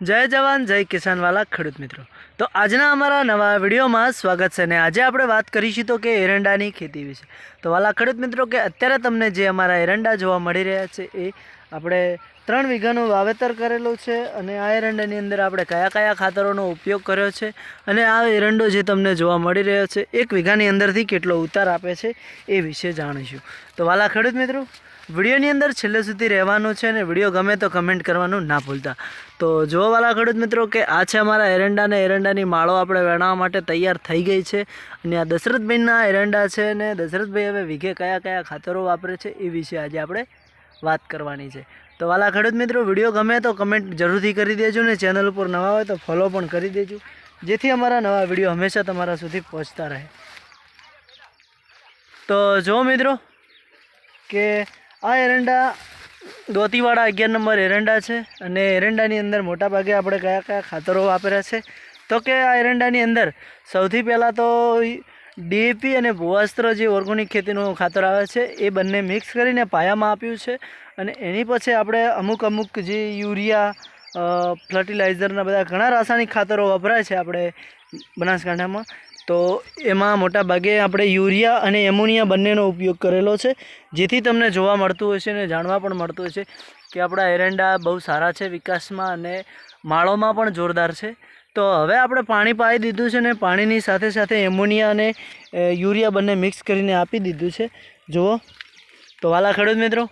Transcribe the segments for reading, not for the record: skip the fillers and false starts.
जय जवान जय किसान वाला खेडूत मित्रों। तो आजना अमरा नवा विडियो में स्वागत है ने आज आपणे बात करीशुं तो कि एरंडानी खेती विषे। तो वाला खेडूत मित्रों के अत्यारे तमने जे अमारा एरंडा जोवा मळी रह्या छे ए आपणे 3 वीघानुं वावेतर करेलुं छे अने आ एरंडानी अंदर आपणे कया कया खातरोनो उपयोग कर्यो छे अने आ एरंडो जे तमने जोवा मळी रह्यो छे 1 वीघानी अंदरथी केटलो उतार आपे छे ए विषे जाणीशुं। तो वाला खेडूत मित्रों विडियोनी अंदर छेल्ले सुधी रहेवानुं छे ने विडियो गमे तो कमेंट करवानुं ना भूलता। तो जो वाला खेडूत मित्रों के आ छे अमारा एरंडा ने एरंडानी माळो आपणे वेणावा माटे तैयार थई गई छे अने आ दशरथभाईना एरंडा छे ने दशरथभाई हवे वीघे कया कया खातरो वापरे छे ए विषे आज आपणे वात करवानी छे। तो वाला खेडूत मित्रों विडियो गमे तो कमेंट जरूरथी करी देजो ने चेनल पर नवा होय तो फॉलो पण करी देजो जेथी अमारा नवा विडियो हमेशा तमारा सुधी पहोंचता रहे। तो जो मित्रों के आ एरंडा दोतीवाड़ा 11 नंबर एरंडा है अने एरंडानी अंदर मोटा भागे आपणे कया कया खातरो वापर्या छे तो के आ एरंडानी अंदर सौथी पहला तो डीएपी अने भुवास्त्र जे ऑर्गेनिक खेतीनुं खातर आवे छे ए बंने मिक्स करीने पायामां आप्युं छे अने एनी पछी आपणे अमुक जे यूरिया फर्टिलाइजरना बधा घणा रासायणिक खातरो वपराय छे आपणे बनासकांठामां। तो एमां मोटा भागे आपणे यूरिया अने एमोनिया बंनेनो उपयोग करेलो छे जेथी तमने जोवा मळतुं हशे ने जाणवा पण मळतुं हशे कि आपणा एरंडा बहु सारा छे विकासमां अने माळोमां पण जोरदार छे। तो हवे आपणे पाणी पाई दीधुं छे ने पाणीनी साथे साथे एमोनिया अने यूरिया बंने मिक्स करीने आपी दीधुं छे। जुओ तो वाला खेडूत मित्रों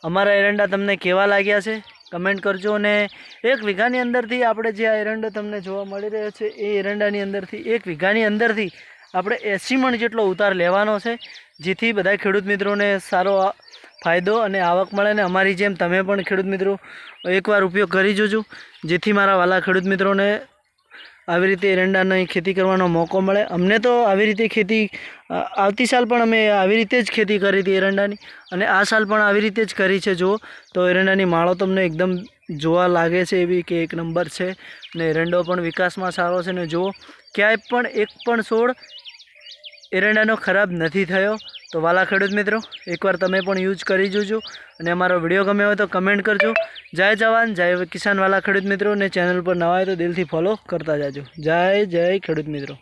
अमारा एरंडा तमने केवा लाग्या छे कमेंट करजो ने 1 वीघानी अंदरथी आपणे जे आ एरंडो तमने जोवा मळी रह्यो छे ए एरंडानी अंदरथी 1 वीघानी अंदरथी आपणे 80 मण जेटलो उतार लेवानो छे जेथी बधा खेडूत मित्रोने सारो फायदो अने आवक मळे ने अमारी जेम तमे पण खेडूत मित्रों एकवार उपयोग करी जोजो जेथी मारा वाला खेडूत मित्रोने આવી રીતે એરંડાની ખેતી કરવાનો મોકો મળે। અમને તો આવી રીતે ખેતી આવતી સાલ પણ અમે આવી રીતે જ ખેતી કરી હતી એરંડાની અને આ સાલ પણ આવી રીતે જ કરી છે। જો તો એરંડાની માળો તમને એકદમ જોવા લાગે છે એવી કે 1 નંબર છે ને એરંડો પણ વિકાસમાં સારો છે ને જો ક્યાંય પણ એક પણ છોડ एरंडानो खराब नहीं थयो। तो वाला खेडूत मित्रों एक बार तमे पण यूज करी जोजो अने अमारो विडियो गमे हो तो कमेंट करजो। जय जवान जय किसान वाला खेडूत मित्रों ने चैनल पर नवा हो तो दिल थी फॉलो करता जाजो। जय जय खेडूत मित्रों।